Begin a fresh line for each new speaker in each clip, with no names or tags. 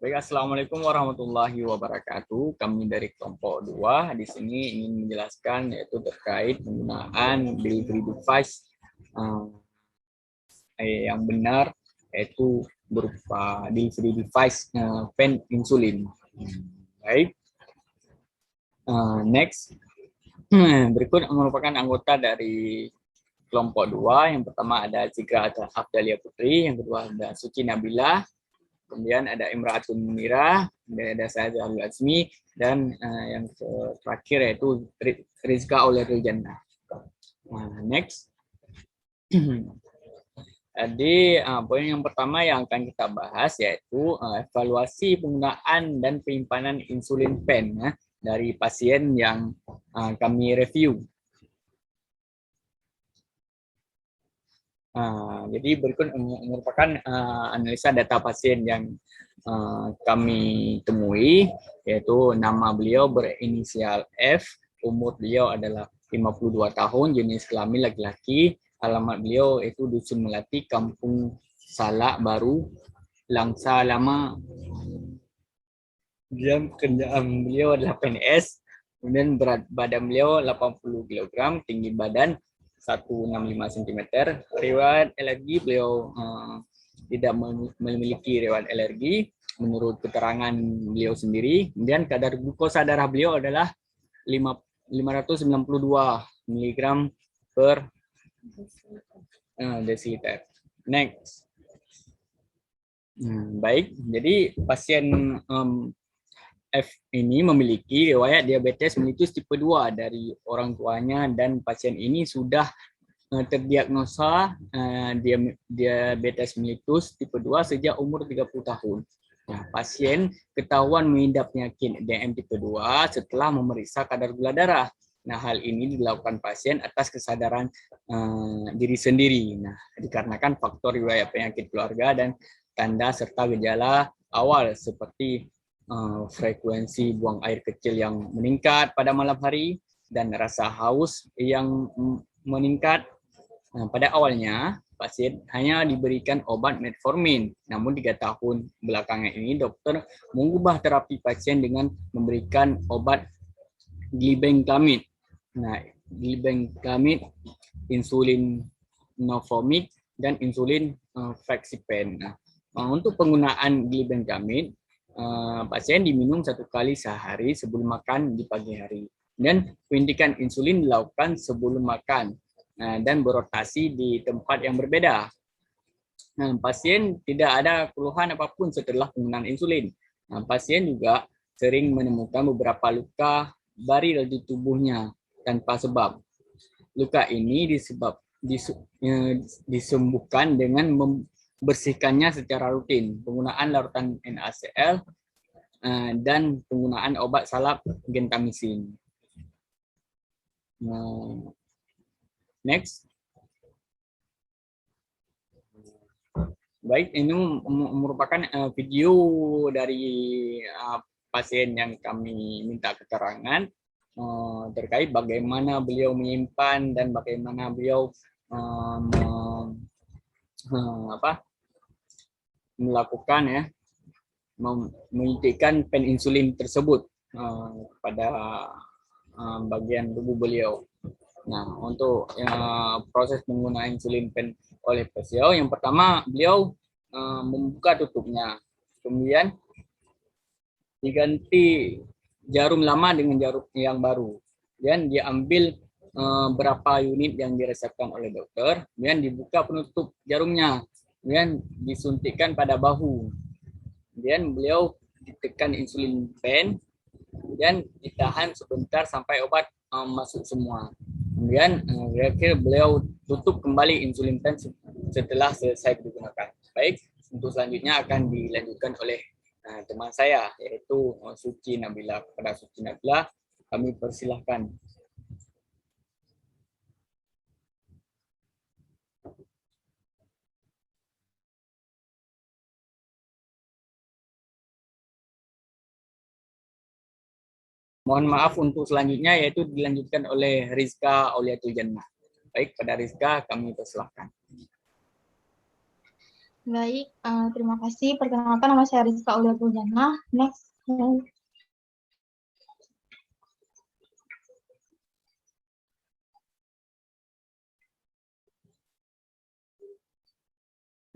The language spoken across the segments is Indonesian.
Baik, Assalamualaikum warahmatullahi wabarakatuh. Kami dari kelompok 2 di sini ingin menjelaskan yaitu terkait penggunaan delivery device yang benar, yaitu berupa delivery device pen insulin. Baik, next. Berikut merupakan anggota dari kelompok 2. Yang pertama ada Zikra Afdalia Putri, yang kedua ada Suci Nabila, kemudian ada Imraatun Munirah, kemudian ada saya Zahrul Azmi, dan yang terakhir yaitu Rizka Auliatul Jannah. Next. Jadi poin yang pertama yang akan kita bahas yaitu evaluasi penggunaan dan penyimpanan insulin pen dari pasien yang kami review. Jadi berikut merupakan analisa data pasien yang kami temui, yaitu nama beliau berinisial F, umur beliau adalah 52 tahun, jenis kelamin laki-laki, alamat beliau itu Dusun Melati, Kampung Salak Baru, Langsa Lama. Kemudian pekerjaan beliau adalah PNS, kemudian berat badan beliau 80 kg, tinggi badan 165 cm. Riwayat alergi beliau tidak memiliki riwayat alergi menurut keterangan beliau sendiri. Kemudian kadar glukosa darah beliau adalah 592 mg per desiliter. Next. Baik, jadi pasien F ini memiliki riwayat diabetes mellitus tipe 2 dari orang tuanya, dan pasien ini sudah terdiagnosa diabetes mellitus tipe 2 sejak umur 30 tahun. Nah, pasien ketahuan mengidap penyakit DM tipe 2 setelah memeriksa kadar gula darah. Nah, hal ini dilakukan pasien atas kesadaran diri sendiri. Nah, dikarenakan faktor riwayat penyakit keluarga dan tanda serta gejala awal seperti frekuensi buang air kecil yang meningkat pada malam hari dan rasa haus yang meningkat. Pada awalnya, pasien hanya diberikan obat metformin. Namun 3 tahun belakangan ini, dokter mengubah terapi pasien dengan memberikan obat glibenclamide. Nah, glibenclamide, insulin Novomic, dan insulin Flexipen. Nah, untuk penggunaan glibenclamide, pasien diminum 1 kali sehari sebelum makan di pagi hari. Dan penyuntikan insulin dilakukan sebelum makan dan berotasi di tempat yang berbeda. Pasien tidak ada keluhan apapun setelah penggunaan insulin. Pasien juga sering menemukan beberapa luka baril di tubuhnya tanpa sebab. Luka ini disembuhkan dengan membersihkannya secara rutin, penggunaan larutan NaCl, dan penggunaan obat salep gentamisin. Next. Baik, ini merupakan video dari pasien yang kami minta keterangan terkait bagaimana beliau menyimpan dan bagaimana beliau melakukan menyuntikkan pen insulin tersebut pada bagian tubuh beliau. Nah, untuk proses penggunaan insulin pen oleh beliau, yang pertama beliau membuka tutupnya, kemudian diganti jarum lama dengan jarum yang baru, dan diambil berapa unit yang diresepkan oleh dokter, kemudian dibuka penutup jarumnya, kemudian disuntikkan pada bahu, kemudian beliau ditekan insulin pen, kemudian ditahan sebentar sampai obat masuk semua. Kemudian beliau tutup kembali insulin pen setelah selesai digunakan. Baik, untuk selanjutnya akan dilanjutkan oleh teman saya, yaitu Suci Nabila. Kepada Suci Nabila kami persilahkan. Mohon maaf untuk selanjutnya, yaitu dilanjutkan oleh Rizka Auliatul Jannah. Baik, pada Rizka kami persilahkan.
Baik, terima kasih. Perkenalkan, nama saya Rizka Aulia Pujana. Next.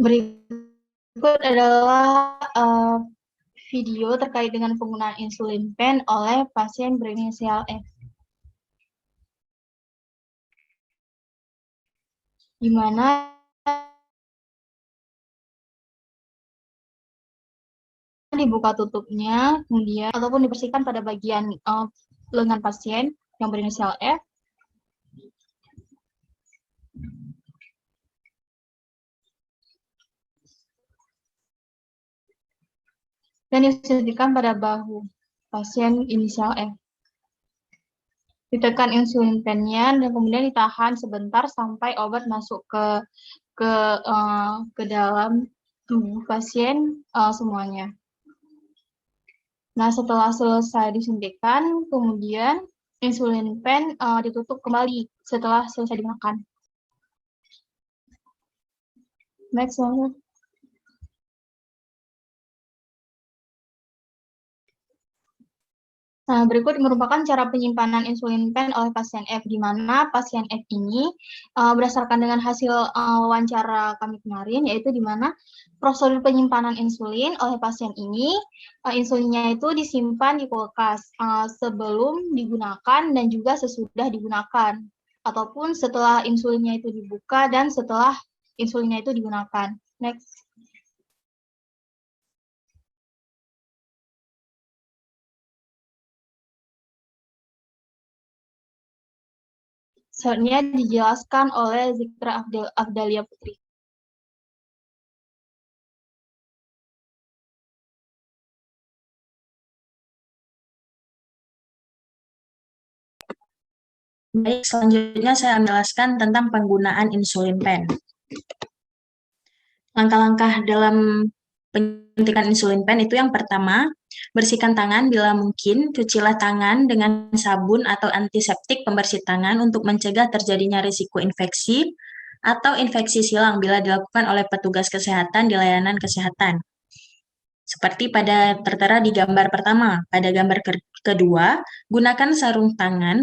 Berikut adalah video terkait dengan penggunaan insulin pen oleh pasien berinisial F. Di mana dibuka tutupnya, kemudian ataupun dibersihkan pada bagian lengan pasien yang berinisial F. Dan disuntikan pada bahu pasien inisial F. Ditekan insulin pennya dan kemudian ditahan sebentar sampai obat masuk ke dalam tubuh pasien semuanya. Nah, setelah selesai disuntikan, kemudian insulin pen ditutup kembali setelah selesai dimakan. Next one. Nah, berikut merupakan cara penyimpanan insulin pen oleh pasien F, di mana pasien F ini berdasarkan dengan hasil wawancara kami kemarin, yaitu di mana prosedur penyimpanan insulin oleh pasien ini, insulinnya itu disimpan di kulkas sebelum digunakan dan juga sesudah digunakan, ataupun setelah insulinnya itu dibuka dan setelah insulinnya itu digunakan. Next. Selanjutnya dijelaskan oleh Zikra Afdalia Putri.
Baik, selanjutnya saya menjelaskan tentang penggunaan insulin pen. Langkah-langkah dalam penyuntikan insulin pen itu yang pertama, bersihkan tangan bila mungkin, cucilah tangan dengan sabun atau antiseptik pembersih tangan untuk mencegah terjadinya risiko infeksi atau infeksi silang bila dilakukan oleh petugas kesehatan di layanan kesehatan. Seperti tertera di gambar pertama. Pada gambar kedua, gunakan sarung tangan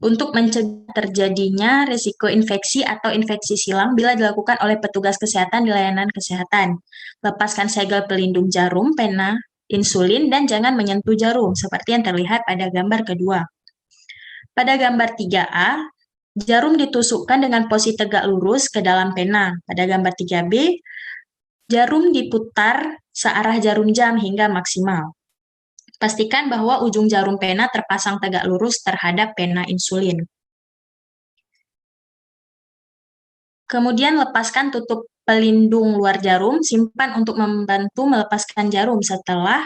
untuk mencegah terjadinya risiko infeksi atau infeksi silang bila dilakukan oleh petugas kesehatan di layanan kesehatan. Lepaskan segel pelindung jarum, pena, insulin, dan jangan menyentuh jarum, seperti yang terlihat pada gambar kedua. Pada gambar 3A, jarum ditusukkan dengan posisi tegak lurus ke dalam pena. Pada gambar 3B, jarum diputar searah jarum jam hingga maksimal. Pastikan bahwa ujung jarum pena terpasang tegak lurus terhadap pena insulin. Kemudian lepaskan tutup pelindung luar jarum, simpan untuk membantu melepaskan jarum setelah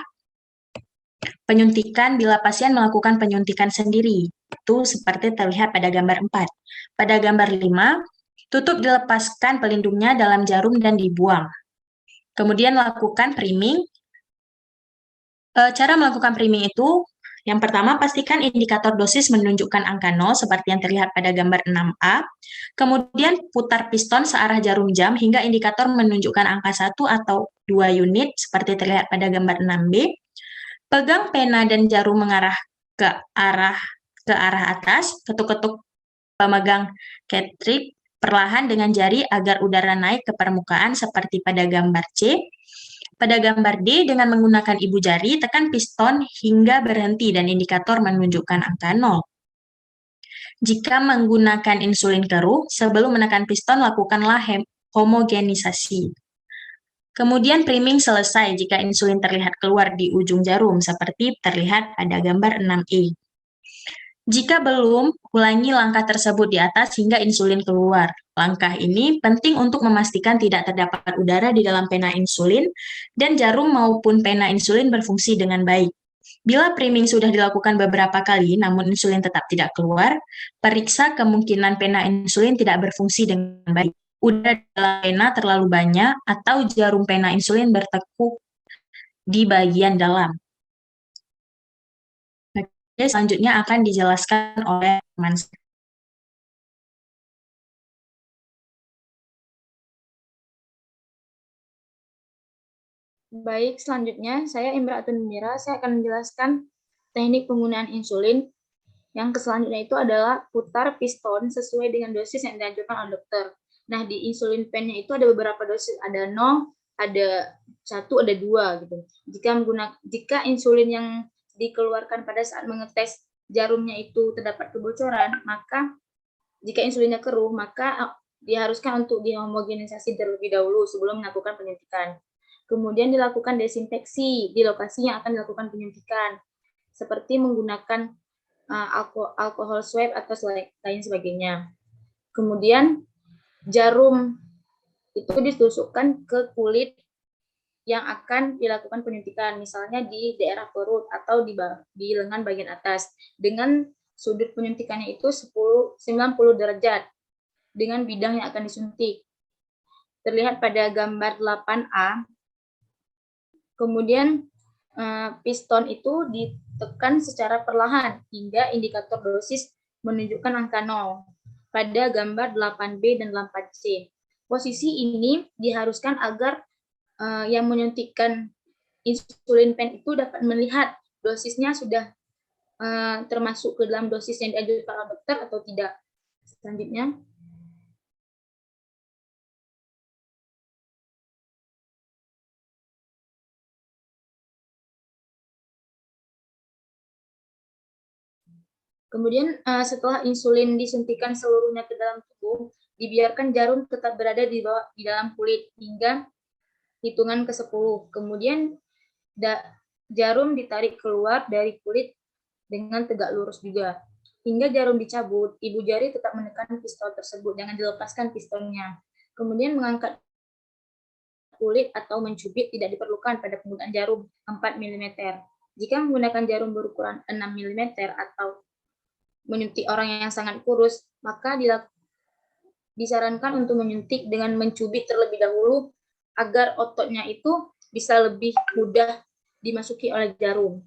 penyuntikan bila pasien melakukan penyuntikan sendiri. Itu seperti terlihat pada gambar 4. Pada gambar 5, tutup dilepaskan pelindungnya dalam jarum dan dibuang. Kemudian lakukan priming. Cara melakukan priming itu, yang pertama, pastikan indikator dosis menunjukkan angka 0 seperti yang terlihat pada gambar 6A. Kemudian putar piston searah jarum jam hingga indikator menunjukkan angka 1 atau 2 unit seperti terlihat pada gambar 6B. Pegang pena dan jarum mengarah ke arah atas, ketuk-ketuk pemegang cartridge perlahan dengan jari agar udara naik ke permukaan seperti pada gambar C. Pada gambar D, dengan menggunakan ibu jari, tekan piston hingga berhenti dan indikator menunjukkan angka 0. Jika menggunakan insulin keruh, sebelum menekan piston, lakukanlah homogenisasi. Kemudian priming selesai jika insulin terlihat keluar di ujung jarum, seperti terlihat pada gambar 6E. Jika belum, ulangi langkah tersebut di atas hingga insulin keluar. Langkah ini penting untuk memastikan tidak terdapat udara di dalam pena insulin dan jarum maupun pena insulin berfungsi dengan baik. Bila priming sudah dilakukan beberapa kali namun insulin tetap tidak keluar, periksa kemungkinan pena insulin tidak berfungsi dengan baik. Udara di dalam pena terlalu banyak atau jarum pena insulin bertekuk di bagian dalam. Selanjutnya akan dijelaskan oleh teman saya.
Baik, selanjutnya saya Imra Atun Mira. Saya akan menjelaskan teknik penggunaan insulin. Yang selanjutnya itu adalah putar piston sesuai dengan dosis yang dianjurkan oleh dokter. Nah, di insulin pen-nya itu ada beberapa dosis, ada 0, ada 1, ada 2 gitu. Jika insulin yang dikeluarkan pada saat mengetes jarumnya itu terdapat kebocoran, maka jika insulinnya keruh, maka diharuskan untuk dihomogenisasi terlebih dahulu sebelum melakukan penyuntikan. Kemudian dilakukan desinfeksi di lokasi yang akan dilakukan penyuntikan, seperti menggunakan alkohol swab atau lain sebagainya. Kemudian jarum itu ditusukkan ke kulit yang akan dilakukan penyuntikan, misalnya di daerah perut atau di lengan bagian atas, dengan sudut penyuntikannya itu 90 derajat dengan bidang yang akan disuntik. Terlihat pada gambar 8A. Kemudian piston itu ditekan secara perlahan hingga indikator dosis menunjukkan angka 0 pada gambar 8B dan 8C. Posisi ini diharuskan agar yang menyuntikkan insulin pen itu dapat melihat dosisnya sudah termasuk ke dalam dosis yang dianjurkan oleh dokter atau tidak. Selanjutnya. Kemudian setelah insulin disuntikan seluruhnya ke dalam tubuh, dibiarkan jarum tetap berada di dalam kulit hingga hitungan ke-10. Kemudian jarum ditarik keluar dari kulit dengan tegak lurus juga. Hingga jarum dicabut, ibu jari tetap menekan piston tersebut, jangan dilepaskan pistonnya. Kemudian mengangkat kulit atau mencubit tidak diperlukan pada penggunaan jarum 4 mm. Jika menggunakan jarum berukuran 6 mm atau menyuntik orang yang sangat kurus, maka disarankan untuk menyuntik dengan mencubit terlebih dahulu agar ototnya itu bisa lebih mudah dimasuki oleh jarum.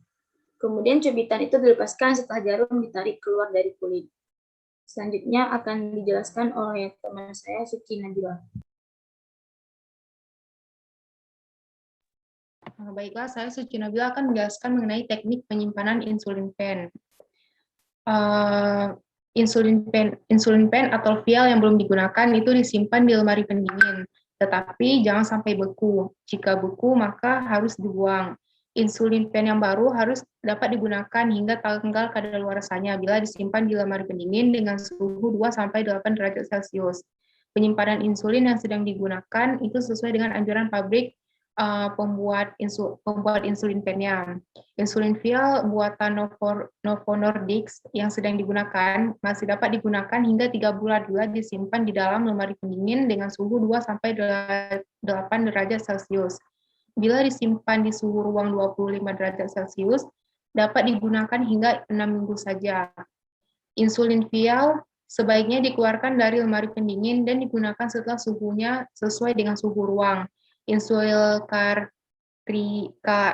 Kemudian cubitan itu dilepaskan setelah jarum ditarik keluar dari kulit. Selanjutnya akan dijelaskan oleh teman saya, Suci Nabila.
Baiklah, saya Suci Nabila akan menjelaskan mengenai teknik penyimpanan insulin pen. Insulin pen atau vial yang belum digunakan itu disimpan di lemari pendingin, tetapi jangan sampai beku. Jika beku, maka harus dibuang. Insulin pen yang baru harus dapat digunakan hingga tanggal kadaluarsanya bila disimpan di lemari pendingin dengan suhu 2-8 derajat Celcius. Penyimpanan insulin yang sedang digunakan itu sesuai dengan anjuran pabrik pembuat insulin pen-nya. Insulin vial buatan Novo Nordisk yang sedang digunakan masih dapat digunakan hingga 3 bulan bila disimpan di dalam lemari pendingin dengan suhu 2-8 derajat Celcius. Bila disimpan di suhu ruang 25 derajat Celcius, dapat digunakan hingga 6 minggu saja. Insulin vial sebaiknya dikeluarkan dari lemari pendingin dan digunakan setelah suhunya sesuai dengan suhu ruang. Insulin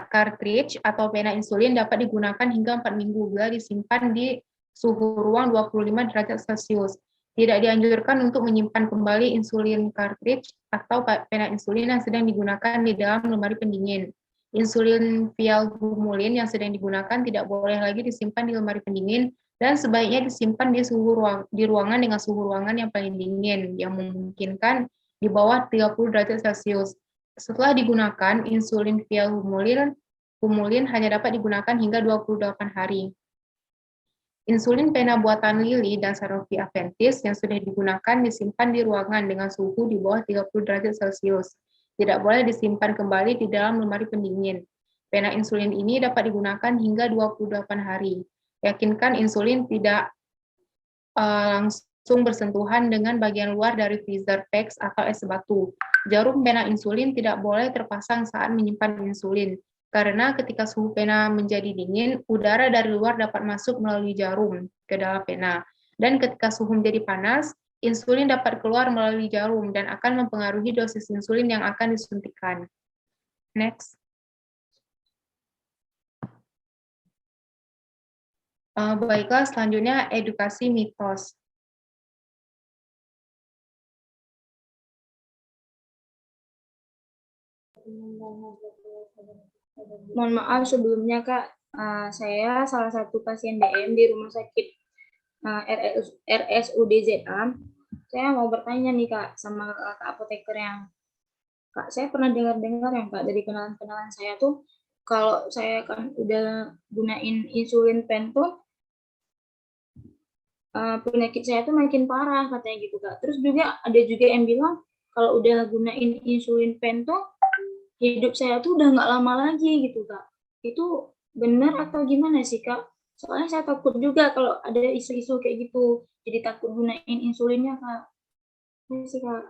cartridge atau pena insulin dapat digunakan hingga 4 minggu bila disimpan di suhu ruang 25 derajat Celcius. Tidak dianjurkan untuk menyimpan kembali insulin cartridge atau pena insulin yang sedang digunakan di dalam lemari pendingin. Insulin vial Humulin yang sedang digunakan tidak boleh lagi disimpan di lemari pendingin dan sebaiknya disimpan di ruangan dengan suhu ruangan yang paling dingin yang memungkinkan di bawah 30 derajat Celcius. Setelah digunakan, insulin vial Humulin hanya dapat digunakan hingga 28 hari. Insulin pena buatan Lilly dan Sanofi Aventis yang sudah digunakan disimpan di ruangan dengan suhu di bawah 30 derajat Celcius. Tidak boleh disimpan kembali di dalam lemari pendingin. Pena insulin ini dapat digunakan hingga 28 hari. Yakinkan insulin tidak langsung bersentuhan dengan bagian luar dari freezer packs atau es batu. Jarum pena insulin tidak boleh terpasang saat menyimpan insulin, karena ketika suhu pena menjadi dingin, udara dari luar dapat masuk melalui jarum ke dalam pena. Dan ketika suhu menjadi panas, insulin dapat keluar melalui jarum dan akan mempengaruhi dosis insulin yang akan disuntikan. Next. Baiklah, selanjutnya edukasi mitos.
Mohon maaf sebelumnya Kak, saya salah satu pasien DM di rumah sakit RSUD ZA. Saya mau bertanya nih Kak sama Kak apoteker yang Kak, saya pernah dengar-dengar ya Kak dari kenalan-kenalan saya tuh kalau saya kan udah gunain insulin pen tuh penyakit saya tuh makin parah katanya gitu Kak. Terus juga ada juga yang bilang kalau udah gunain insulin pen tuh hidup saya tuh udah nggak lama lagi gitu Kak. Itu benar atau gimana sih Kak? Soalnya saya takut juga kalau ada isu-isu kayak gitu. Jadi takut gunain insulinnya Kak. Ini sih Kak.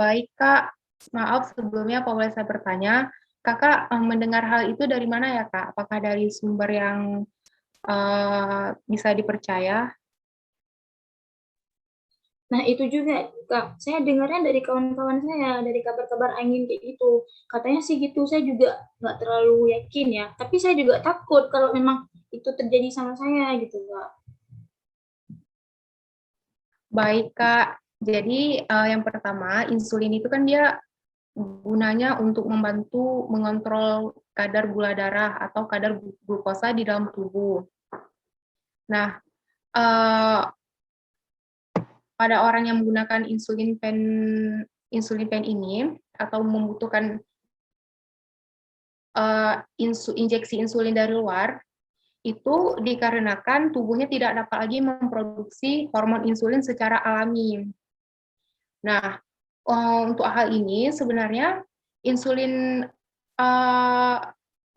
Baik Kak, maaf sebelumnya apa boleh saya bertanya, Kakak mendengar hal itu dari mana ya Kak? Apakah dari sumber yang bisa dipercaya?
Nah itu juga Kak, saya dengarnya dari kawan-kawan saya, dari kabar-kabar angin kayak gitu. Katanya sih gitu, saya juga nggak terlalu yakin ya. Tapi saya juga takut kalau memang itu terjadi sama saya gitu Kak.
Baik Kak, jadi yang pertama insulin itu kan dia gunanya untuk membantu mengontrol kadar gula darah atau kadar glukosa di dalam tubuh. Nah, pada orang yang menggunakan insulin pen ini atau membutuhkan injeksi insulin dari luar, itu dikarenakan tubuhnya tidak dapat lagi memproduksi hormon insulin secara alami. Nah, untuk hal ini sebenarnya insulin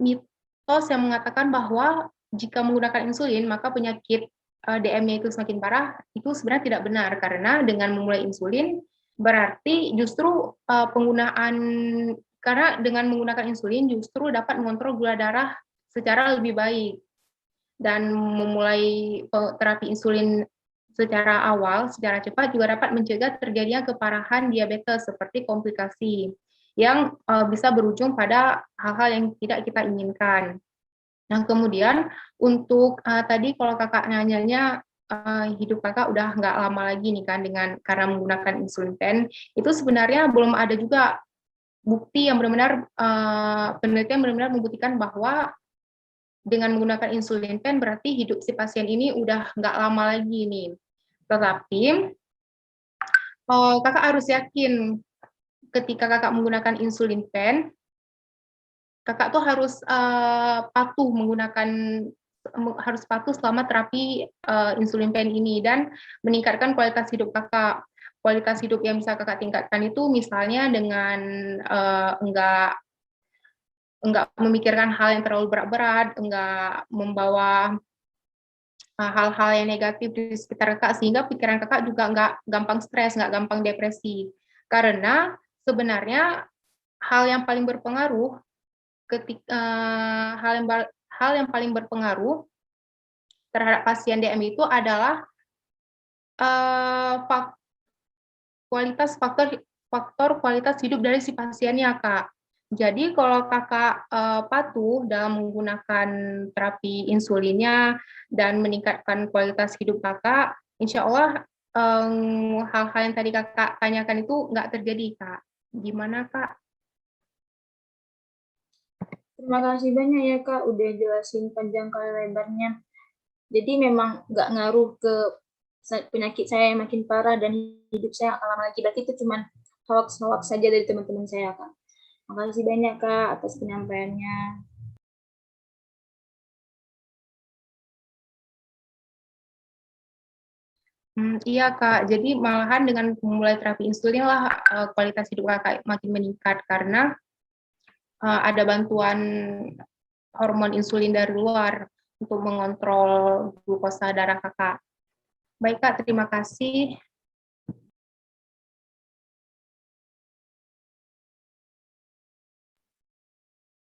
mitos yang mengatakan bahwa jika menggunakan insulin maka penyakit DM-nya itu semakin parah, itu sebenarnya tidak benar karena dengan memulai insulin berarti justru karena dengan menggunakan insulin justru dapat mengontrol gula darah secara lebih baik dan memulai terapi insulin secara awal, secara cepat juga dapat mencegah terjadinya keparahan diabetes seperti komplikasi yang bisa berujung pada hal-hal yang tidak kita inginkan. Nah, kemudian untuk tadi kalau kakak nanyanya hidup kakak udah nggak lama lagi nih kan karena menggunakan insulin pen, itu sebenarnya belum ada juga bukti yang benar-benar penelitian benar-benar membuktikan bahwa dengan menggunakan insulin pen berarti hidup si pasien ini udah nggak lama lagi nih. Tetapi kakak harus yakin ketika kakak menggunakan insulin pen, kakak tuh harus patuh selama terapi insulin pen ini dan meningkatkan kualitas hidup kakak. Kualitas hidup yang bisa kakak tingkatkan itu misalnya dengan enggak memikirkan hal yang terlalu berat-berat, enggak membawa hal-hal yang negatif di sekitar kakak sehingga pikiran kakak juga enggak gampang stres, enggak gampang depresi. Karena sebenarnya hal yang paling berpengaruh hal yang paling berpengaruh terhadap pasien DM itu adalah faktor kualitas hidup dari si pasiennya, Kak. Jadi kalau kakak patuh dalam menggunakan terapi insulinnya dan meningkatkan kualitas hidup kakak, insya Allah hal-hal yang tadi kakak tanyakan itu nggak terjadi, Kak. Gimana, Kak?
Terima kasih banyak ya Kak udah jelasin panjang kali lebarnya. Jadi memang nggak ngaruh ke penyakit saya yang makin parah dan hidup saya akan lama lagi. Berarti itu cuma hoax-hoax saja dari teman-teman saya Kak. Terima kasih banyak Kak atas penyampaiannya.
Iya Kak, jadi malahan dengan memulai terapi insulin lah kualitas hidup kakak makin meningkat karena ada bantuan hormon insulin dari luar untuk mengontrol glukosa darah kakak. Baik Kak, terima kasih.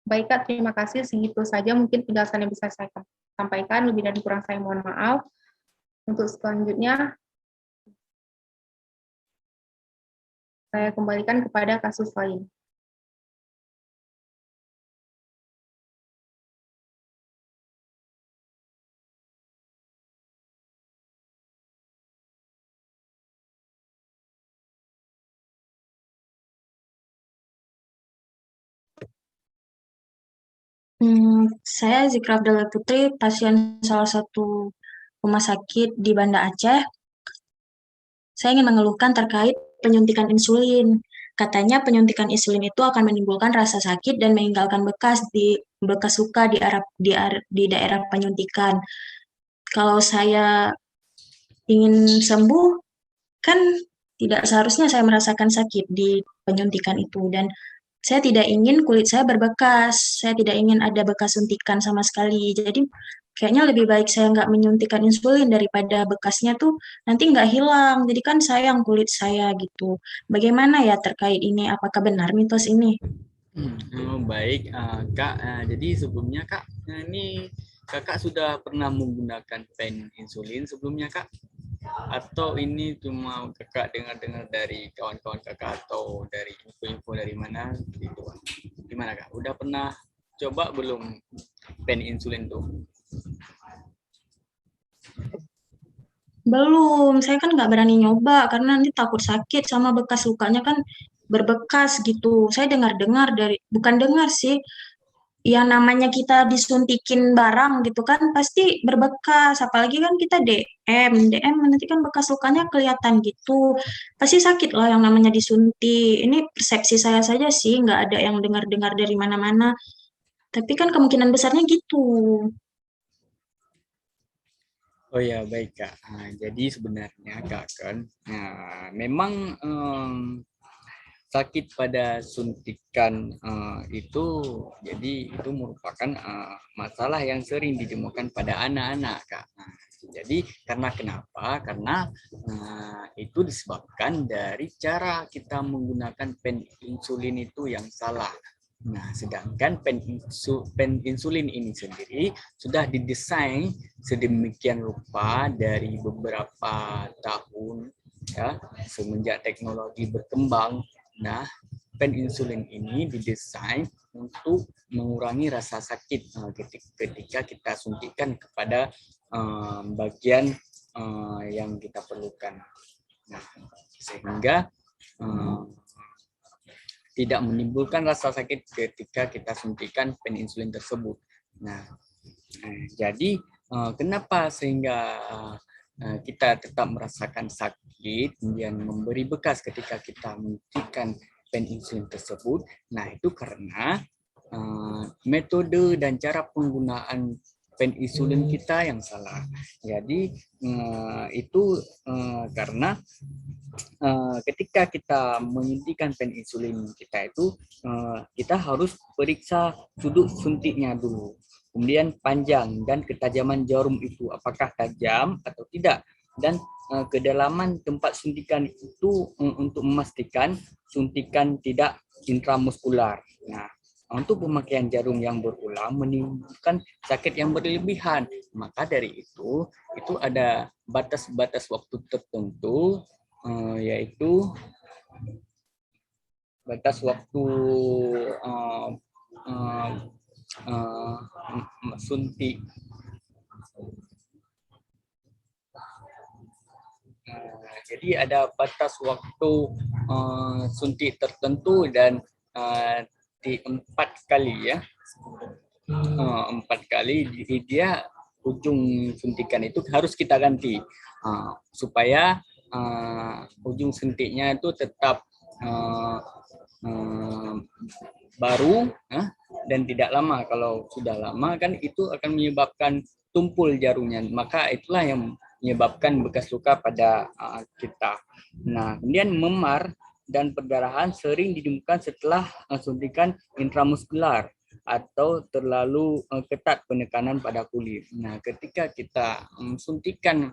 Baik Kak, terima kasih. Segitu saja mungkin penjelasan yang bisa saya sampaikan. Lebih dan kurang saya mohon maaf. Untuk selanjutnya, saya kembalikan kepada kasus lain.
Saya Zikra Abdullah Putri, pasien salah satu rumah sakit di Banda Aceh. Saya ingin mengeluhkan terkait penyuntikan insulin. Katanya penyuntikan insulin itu akan menimbulkan rasa sakit dan meninggalkan bekas luka di daerah penyuntikan. Kalau saya ingin sembuh, kan tidak seharusnya saya merasakan sakit di penyuntikan itu, dan saya tidak ingin kulit saya berbekas, saya tidak ingin ada bekas suntikan sama sekali. Jadi kayaknya lebih baik saya nggak menyuntikkan insulin daripada bekasnya tuh nanti nggak hilang. Jadi kan sayang kulit saya gitu. Bagaimana ya terkait ini? Apakah benar mitos ini?
Baik, Kak. Jadi sebelumnya Kak, ini Kakak sudah pernah menggunakan pen insulin sebelumnya Kak? Atau ini cuma Kakak dengar-dengar dari kawan-kawan Kakak atau dari info-info dari mana gitu? Gimana Kak? Udah pernah coba belum pen insulin tuh?
Belum, saya kan nggak berani nyoba karena nanti takut sakit sama bekas lukanya kan berbekas gitu. Saya dengar-dengar bukan dengar sih, yang namanya kita disuntikin barang gitu kan pasti berbekas, apalagi kan kita DM nanti kan bekas lukanya kelihatan gitu, pasti sakit lah yang namanya disuntik. Ini persepsi saya saja sih, nggak ada yang dengar-dengar dari mana-mana, tapi kan kemungkinan besarnya gitu.
Oh ya, baik Kak. Jadi sebenarnya Kak kan, memang sakit pada suntikan itu, jadi itu merupakan masalah yang sering ditemukan pada anak-anak Kak. Jadi karena kenapa? Karena itu disebabkan dari cara kita menggunakan pen insulin itu yang salah. Nah, sedangkan pen insulin ini sendiri sudah didesain sedemikian rupa dari beberapa tahun ya, semenjak teknologi berkembang. Nah, pen insulin ini didesain untuk mengurangi rasa sakit ketika kita suntikan kepada bagian yang kita perlukan. Nah, sehingga tidak menimbulkan rasa sakit ketika kita suntikan pen insulin tersebut. Nah, jadi kenapa sehingga kita tetap merasakan sakit, kemudian memberi bekas ketika kita menyuntikkan pen insulin tersebut? Nah, itu karena metode dan cara penggunaan pen insulin kita yang salah. Jadi itu karena ketika kita menyuntikkan pen insulin kita itu, kita harus periksa sudut suntiknya dulu. Kemudian panjang dan ketajaman jarum itu apakah tajam atau tidak, dan kedalaman tempat suntikan itu untuk memastikan suntikan tidak intramuskular. Nah, untuk pemakaian jarum yang berulang menimbulkan sakit yang berlebihan. Maka dari itu ada batas-batas waktu tertentu, yaitu batas waktu suntik. Jadi ada batas waktu suntik tertentu dan di 4 kali ya, 4 kali dia ujung suntikan itu harus kita ganti supaya ujung suntiknya itu tetap baru dan tidak lama. Kalau sudah lama kan itu akan menyebabkan tumpul jarumnya, maka itulah yang menyebabkan bekas luka pada kita. Nah, kemudian memar dan perdarahan sering ditemukan setelah suntikan intramuskular atau terlalu ketat penekanan pada kulit. Nah, ketika kita suntikan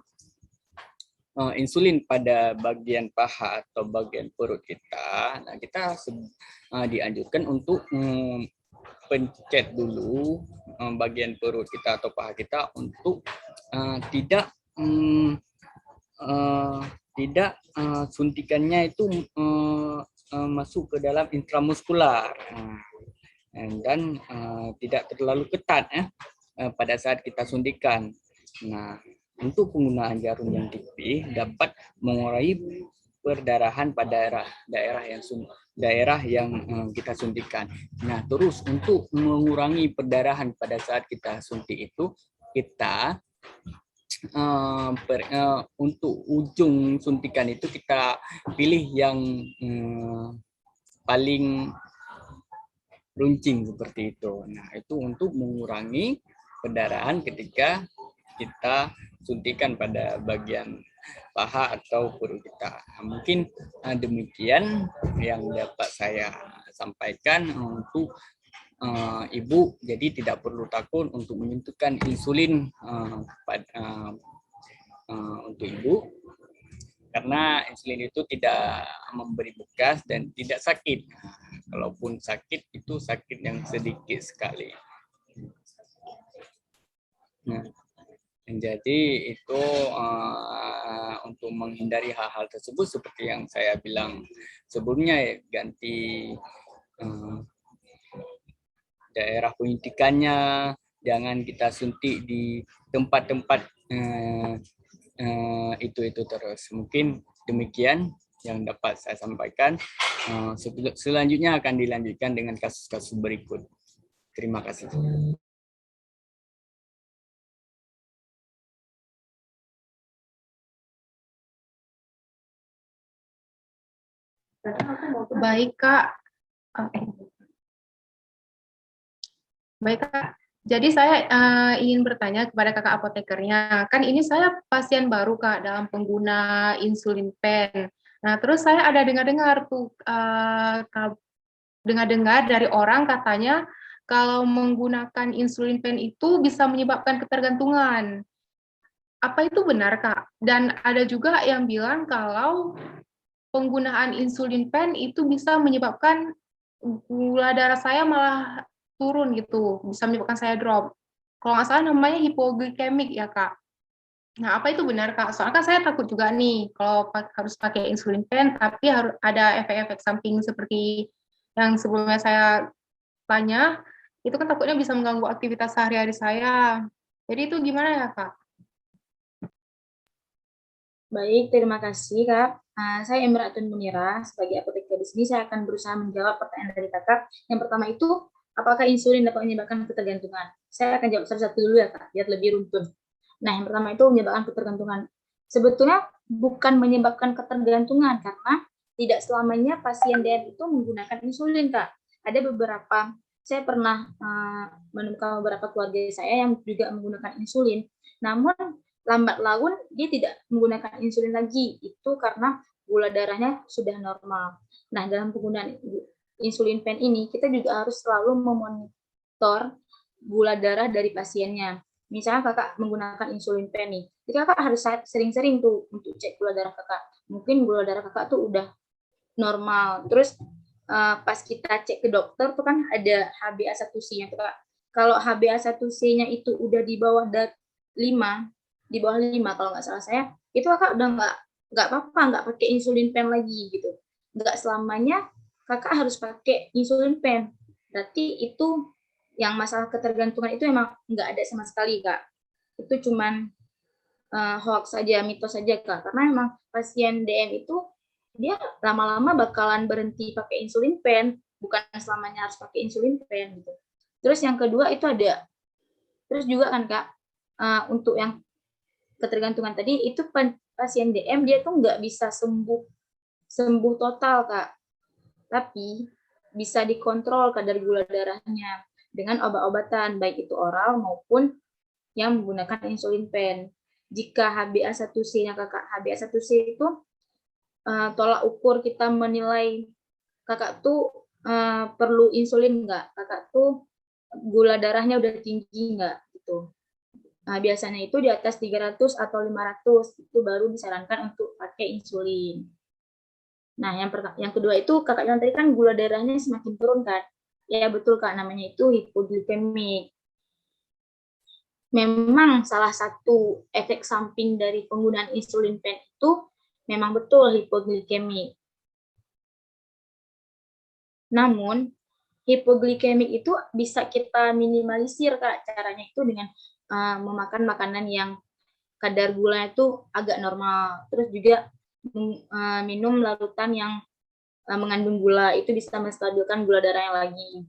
insulin pada bagian paha atau bagian perut kita, nah kita dianjurkan untuk pencet dulu bagian perut kita atau paha kita untuk tidak suntikannya itu masuk ke dalam intramuskular dan tidak terlalu ketat pada saat kita suntikan. Nah, untuk penggunaan jarum yang tipis dapat mengurangi perdarahan pada daerah yang daerah yang kita suntikan. Nah, terus untuk mengurangi perdarahan pada saat kita suntik itu, kita untuk ujung suntikan itu kita pilih yang paling runcing seperti itu. Nah, itu untuk mengurangi perdarahan ketika kita suntikan pada bagian paha atau perut kita. Mungkin demikian yang dapat saya sampaikan untuk ibu. Jadi tidak perlu takut untuk menyuntikkan insulin untuk ibu, karena insulin itu tidak memberi bekas dan tidak sakit. Kalaupun sakit, itu sakit yang sedikit sekali. Nah, jadi itu untuk menghindari hal-hal tersebut seperti yang saya bilang sebelumnya, ya, ganti daerah penyuntikannya, jangan kita suntik di tempat-tempat itu terus. Mungkin demikian yang dapat saya sampaikan. Selanjutnya akan dilanjutkan dengan kasus-kasus berikut. Terima kasih.
Baik, Kak. Baik, Kak. Jadi saya ingin bertanya kepada kakak apotekernya. Kan ini saya pasien baru, Kak, dalam pengguna insulin pen. Nah, terus saya ada dengar-dengar tuh, dengar-dengar dari orang katanya kalau menggunakan insulin pen itu bisa menyebabkan ketergantungan. Apa itu benar, Kak? Dan ada juga yang bilang kalau penggunaan insulin pen itu bisa menyebabkan gula darah saya malah turun gitu, bisa menyebabkan saya drop. Kalau nggak salah namanya hipoglikemik ya, Kak. Nah, apa itu benar, Kak? Soalnya kan saya takut juga nih kalau harus pakai insulin pen, tapi harus ada efek-efek samping seperti yang sebelumnya saya tanya, itu kan takutnya bisa mengganggu aktivitas sehari-hari saya. Jadi itu gimana ya, Kak?
Baik, terima kasih, Kak. Saya Emratun Munira, sebagai apoteker di sini saya akan berusaha menjawab pertanyaan dari Kakak. Yang pertama itu, apakah insulin dapat menyebabkan ketergantungan? Saya akan jawab satu-satu dulu ya, Kak, biar lebih runtun. Nah, yang pertama itu menyebabkan ketergantungan. Sebetulnya bukan menyebabkan ketergantungan, karena tidak selamanya pasien DM itu menggunakan insulin, Kak. Ada beberapa, saya pernah menemukan beberapa keluarga saya yang juga menggunakan insulin, namun lambat laun dia tidak menggunakan insulin lagi, itu karena gula darahnya sudah normal. Nah, dalam penggunaan insulin pen ini kita juga harus selalu memonitor gula darah dari pasiennya. Misalnya kakak menggunakan insulin pen nih, jadi kakak harus sering-sering tuh untuk cek gula darah kakak. Mungkin gula darah kakak tuh udah normal, terus pas kita cek ke dokter tuh kan ada HbA1c-nya, kakak. Kalau HbA1c-nya itu udah di bawah 5, di bawah 5 kalau nggak salah saya, itu kakak udah nggak apa-apa, nggak pakai insulin pen lagi gitu. Nggak selamanya kakak harus pakai insulin pen. Berarti itu yang masalah ketergantungan itu emang nggak ada sama sekali, Kak. Itu cuman hoax saja, mitos saja, Kak. Karena emang pasien DM itu dia lama-lama bakalan berhenti pakai insulin pen, bukan selamanya harus pakai insulin pen gitu. Terus yang kedua itu ada, terus juga kan Kak, untuk yang ketergantungan tadi itu pasien DM dia tuh nggak bisa sembuh total, Kak, tapi bisa dikontrol kadar gula darahnya dengan obat-obatan baik itu oral maupun yang menggunakan insulin pen. Jika HbA1c-nya kakak, HbA1c itu tolak ukur kita menilai kakak tuh perlu insulin nggak, kakak tuh gula darahnya udah tinggi nggak gitu. Nah, biasanya itu di atas 300 atau 500 itu baru disarankan untuk pakai insulin. Nah, yang kedua itu kakak bilang tadi kan gula darahnya semakin turun kan? Ya betul Kak, namanya itu hipoglikemik. Memang salah satu efek samping dari penggunaan insulin pen itu memang betul hipoglikemik. Namun hipoglikemik itu bisa kita minimalisir Kak, caranya itu dengan memakan makanan yang kadar gulanya itu agak normal, terus juga minum larutan yang mengandung gula, itu bisa menstabilkan gula darahnya lagi.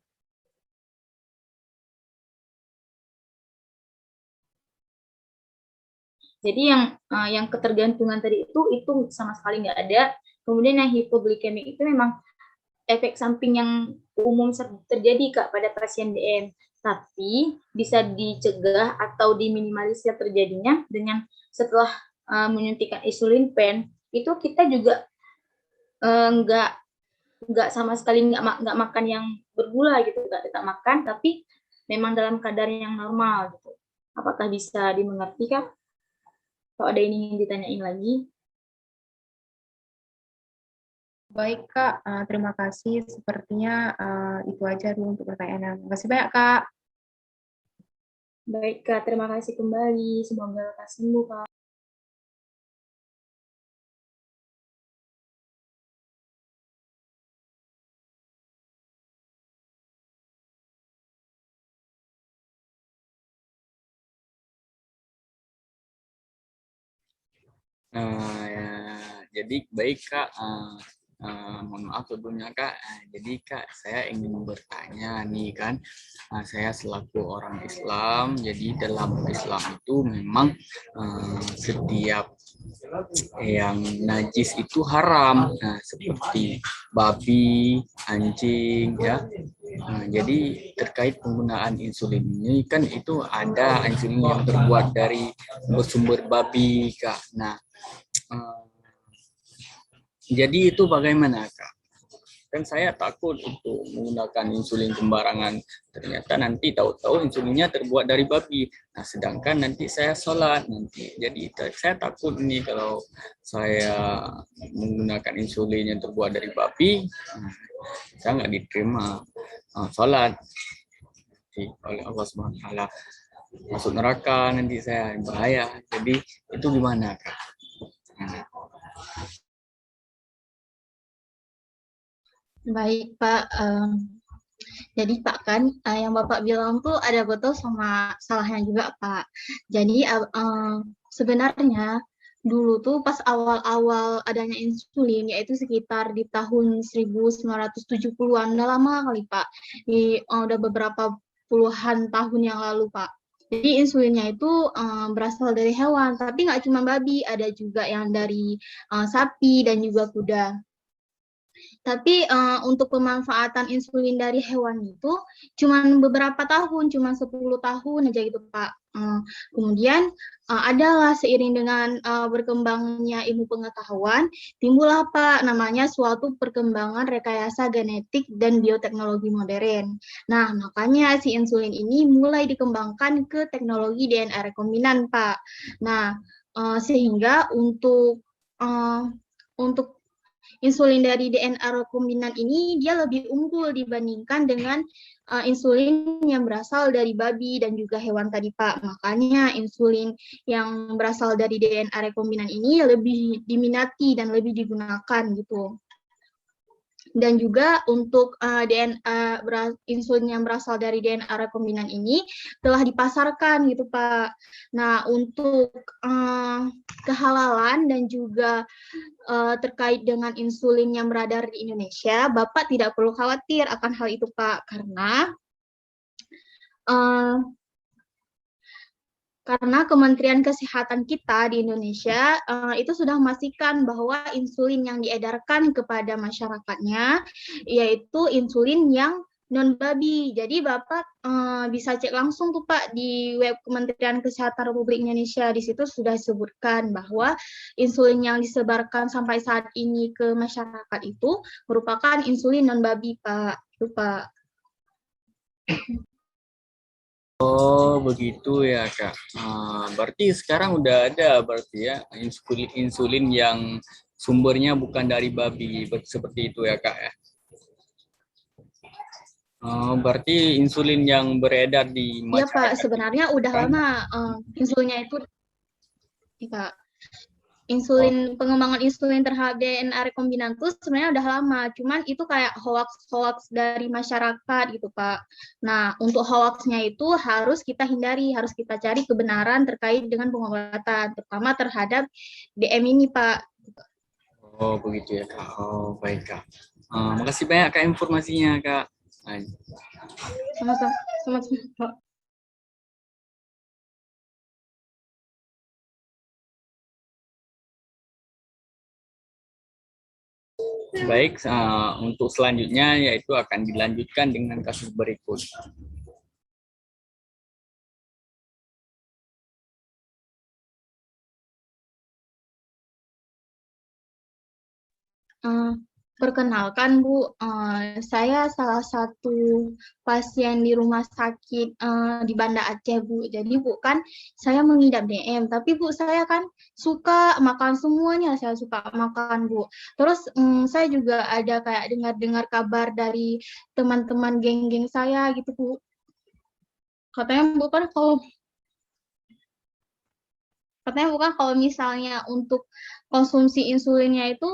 Jadi yang ketergantungan tadi itu sama sekali nggak ada. Kemudian yang hipoglikemik itu memang efek samping yang umum terjadi Kak pada pasien DM, tapi bisa dicegah atau diminimalisir terjadinya dengan setelah menyuntikkan insulin pen, itu kita juga nggak sama sekali nggak makan yang bergula gitu, nggak tetap makan, tapi memang dalam kadar yang normal gitu. Apakah bisa dimengerti Kak? Kalau ada yang ingin ditanyain lagi.
Baik Kak, terima kasih. Sepertinya itu aja dulu untuk pertanyaan. Terima kasih banyak Kak.
Baik Kak, terima kasih kembali. Semoga Kak sembuh Kak.
Ya, jadi baik Kak, mohon maaf sebelumnya Kak. Jadi Kak, saya ingin bertanya nih kan, saya selaku orang Islam, jadi dalam Islam itu memang setiap yang najis itu haram, seperti babi, anjing, ya. Jadi terkait penggunaan insulin ini kan itu ada insulin yang terbuat dari bersumber babi Kak. Nah, jadi itu bagaimana Kak? Kan saya takut untuk menggunakan insulin sembarangan. Ternyata nanti tahu-tahu insulinnya terbuat dari babi. Nah, sedangkan nanti saya sholat nanti. Jadi saya takut nih kalau saya menggunakan insulin yang terbuat dari babi, saya nggak diterima sholat oleh Allah Subhanahu Wa Taala, masuk neraka nanti saya, bahaya. Jadi itu gimana Kak?
Baik Pak, jadi Pak kan yang Bapak bilang tuh ada betul sama salahnya juga Pak. Jadi sebenarnya dulu tuh pas awal-awal adanya insulin, yaitu sekitar di tahun 1970-an, udah lama kali Pak, udah beberapa puluhan tahun yang lalu Pak. Jadi insulinnya itu berasal dari hewan, tapi nggak cuma babi, ada juga yang dari sapi dan juga kuda. Tapi untuk pemanfaatan insulin dari hewan itu cuma beberapa tahun, cuma 10 tahun aja gitu Pak. Kemudian adalah seiring dengan berkembangnya ilmu pengetahuan, timbullah Pak namanya suatu perkembangan rekayasa genetik dan bioteknologi modern. Nah, makanya si insulin ini mulai dikembangkan ke teknologi DNA rekombinan Pak. Nah, sehingga untuk insulin dari DNA rekombinan ini dia lebih unggul dibandingkan dengan insulin yang berasal dari babi dan juga hewan tadi Pak. Makanya insulin yang berasal dari DNA rekombinan ini lebih diminati dan lebih digunakan gitu. Dan juga untuk DNA insulin yang berasal dari DNA rekombinan ini telah dipasarkan gitu Pak. Nah, untuk kehalalan dan juga terkait dengan insulin yang beredar di Indonesia, Bapak tidak perlu khawatir akan hal itu Pak, karena Kementerian Kesehatan kita di Indonesia itu sudah memastikan bahwa insulin yang diedarkan kepada masyarakatnya yaitu insulin yang non babi. Jadi Bapak bisa cek langsung tuh Pak di web Kementerian Kesehatan Republik Indonesia. Di situ sudah disebutkan bahwa insulin yang disebarkan sampai saat ini ke masyarakat itu merupakan insulin non babi Pak. Itu Pak.
Oh begitu ya Kak. Berarti sekarang udah ada berarti ya insulin yang sumbernya bukan dari babi, seperti itu ya Kak ya. Berarti insulin yang beredar di masyarakat.
Iya Pak, sebenarnya udah lama insulinnya itu Pak. Pengembangan insulin terhadap DNA rekombinan itu sebenarnya udah lama, cuman itu kayak hoax dari masyarakat gitu Pak. Nah, untuk hoaxnya itu harus kita hindari, harus kita cari kebenaran terkait dengan pengobatan, terutama terhadap DM ini Pak.
Oh begitu ya Kak. Oh baik Kak. Makasih banyak Kak informasinya Kak.
Sama-sama. Sama-sama.
Baik, untuk selanjutnya yaitu akan dilanjutkan dengan kasus berikut.
Perkenalkan Bu, saya salah satu pasien di rumah sakit di Banda Aceh Bu. Jadi Bu kan saya mengidap DM, tapi Bu saya kan suka makan semuanya, saya suka makan Bu. Terus saya juga ada kayak dengar-dengar kabar dari teman-teman geng-geng saya gitu Bu. Katanya bukan kalau misalnya untuk konsumsi insulinnya itu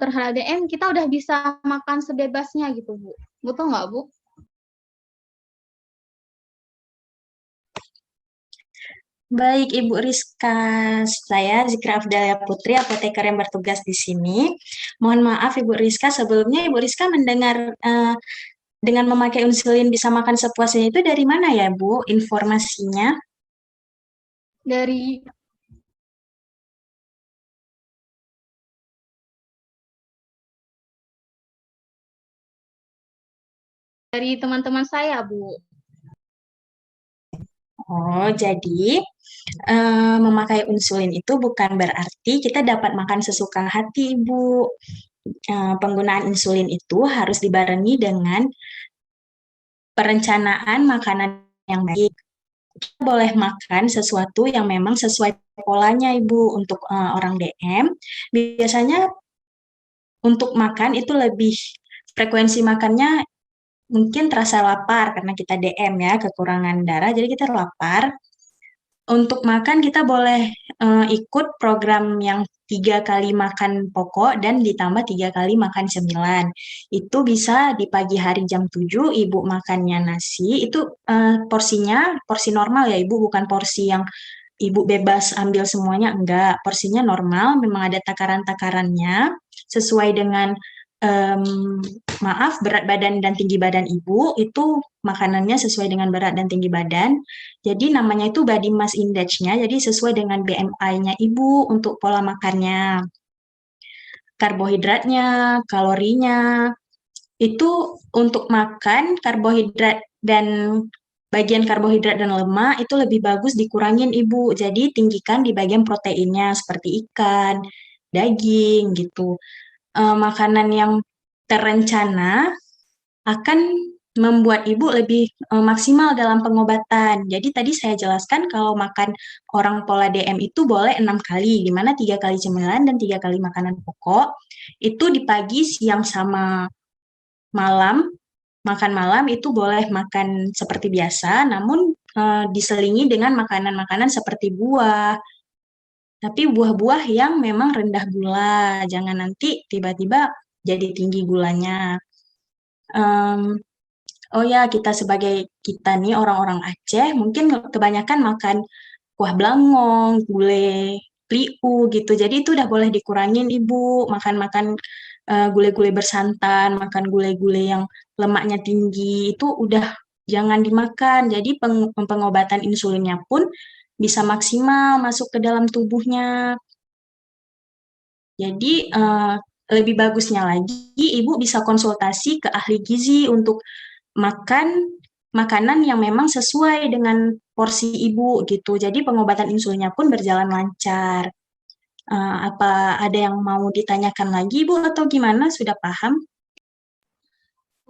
terhadap DM kita udah bisa makan sebebasnya gitu Bu. Betul nggak Bu?
Baik, Ibu Rizka. Saya Zikra Afdalia Putri, apoteker yang bertugas di sini. Mohon maaf, Ibu Rizka. Sebelumnya, Ibu Rizka mendengar dengan memakai insulin bisa makan sepuasnya itu dari mana ya, Bu? Informasinya?
Dari teman-teman saya Bu.
Oh, jadi memakai insulin itu bukan berarti kita dapat makan sesuka hati, Ibu. Penggunaan insulin itu harus dibarengi dengan perencanaan makanan yang baik. Kita boleh makan sesuatu yang memang sesuai polanya, Ibu. Untuk orang DM, biasanya untuk makan itu lebih frekuensi makannya mungkin terasa lapar karena kita DM ya, kekurangan darah, jadi kita lapar. Untuk makan kita boleh ikut program yang 3 kali makan pokok dan ditambah 3 kali makan cemilan. Itu bisa di pagi hari jam 7 Ibu makannya nasi, itu porsinya porsi normal ya Ibu, bukan porsi yang Ibu bebas ambil semuanya, enggak. Porsinya normal, memang ada takaran-takarannya sesuai dengan maaf, berat badan dan tinggi badan Ibu, itu makanannya sesuai dengan berat dan tinggi badan. Jadi namanya itu body mass index-nya, jadi sesuai dengan BMI-nya Ibu untuk pola makannya. Karbohidratnya, kalorinya, itu untuk makan karbohidrat dan bagian karbohidrat dan lemak itu lebih bagus dikurangin Ibu. Jadi tinggikan di bagian proteinnya seperti ikan, daging gitu. Makanan yang terencana akan membuat Ibu lebih maksimal dalam pengobatan. Jadi tadi saya jelaskan kalau makan orang pola DM itu boleh 6 kali, di mana 3 kali cemilan dan 3 kali makanan pokok. Itu di pagi, siang, sama malam. Makan malam itu boleh makan seperti biasa, namun diselingi dengan makanan-makanan seperti buah. Tapi buah-buah yang memang rendah gula, jangan nanti tiba-tiba jadi tinggi gulanya. Oh ya, kita nih orang-orang Aceh mungkin kebanyakan makan kuah blangong, gulai, liu gitu. Jadi itu udah boleh dikurangin Ibu, makan-makan gulai-gulai bersantan, makan gulai-gulai yang lemaknya tinggi, itu udah jangan dimakan. Jadi pengobatan insulinnya pun bisa maksimal masuk ke dalam tubuhnya. Jadi lebih bagusnya lagi Ibu bisa konsultasi ke ahli gizi untuk makan makanan yang memang sesuai dengan porsi Ibu gitu. Jadi pengobatan insulinnya pun berjalan lancar. Apa ada yang mau ditanyakan lagi Ibu atau gimana? Sudah paham?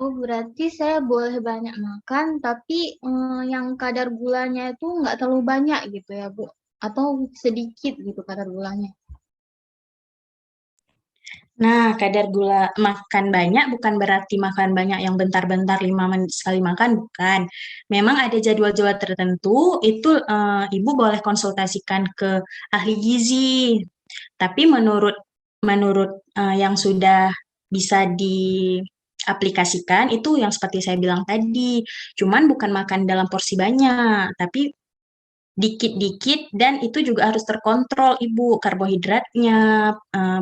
Oh, berarti saya boleh banyak makan, tapi yang kadar gulanya itu nggak terlalu banyak gitu ya, Bu? Atau sedikit gitu kadar gulanya?
Nah, kadar gula makan banyak bukan berarti makan banyak yang bentar-bentar 5 menit sekali makan, bukan. Memang ada jadwal-jadwal tertentu, itu Ibu boleh konsultasikan ke ahli gizi. Tapi menurut menurut yang sudah bisa diaplikasikan itu yang seperti saya bilang tadi, cuman bukan makan dalam porsi banyak, tapi dikit-dikit dan itu juga harus terkontrol Ibu, karbohidratnya,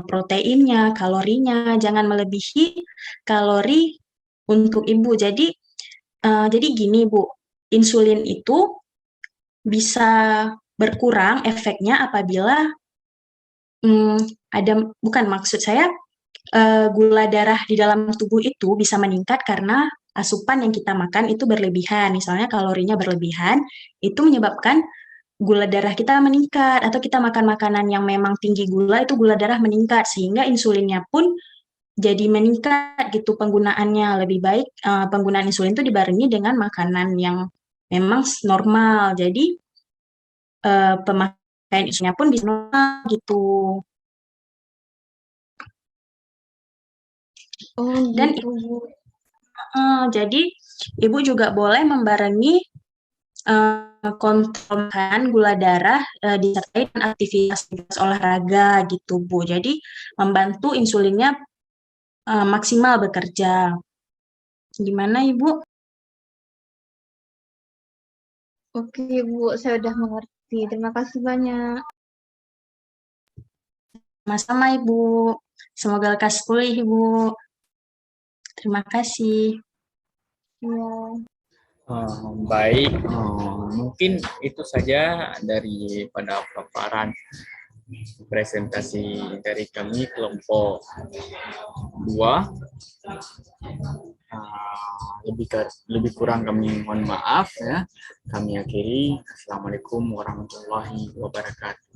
proteinnya, kalorinya, jangan melebihi kalori untuk Ibu. Jadi gini Bu, insulin itu bisa berkurang efeknya apabila bukan maksud saya gula darah di dalam tubuh itu bisa meningkat karena asupan yang kita makan itu berlebihan. Misalnya kalorinya berlebihan, itu menyebabkan gula darah kita meningkat, atau kita makan makanan yang memang tinggi gula, itu gula darah meningkat, sehingga insulinnya pun jadi meningkat gitu penggunaannya. Lebih baik penggunaan insulin itu dibarengi dengan makanan yang memang normal. Jadi pemakaian insulinnya pun bisa normal gitu.
Oh,
Dan
gitu, Bu.
jadi Ibu juga boleh membarengi kontrol makan, gula darah disertai dengan aktivitas olahraga gitu Bu. Jadi membantu insulinnya maksimal bekerja. Gimana Ibu?
Oke, Bu, saya udah mengerti. Terima kasih banyak.
Sama-sama Ibu. Semoga lekas pulih Ibu. Terima kasih.
Ya.
Baik, mungkin itu saja daripada paparan presentasi dari kami kelompok 2. Lebih kurang kami mohon maaf ya. Kami akhiri. Assalamualaikum warahmatullahi wabarakatuh.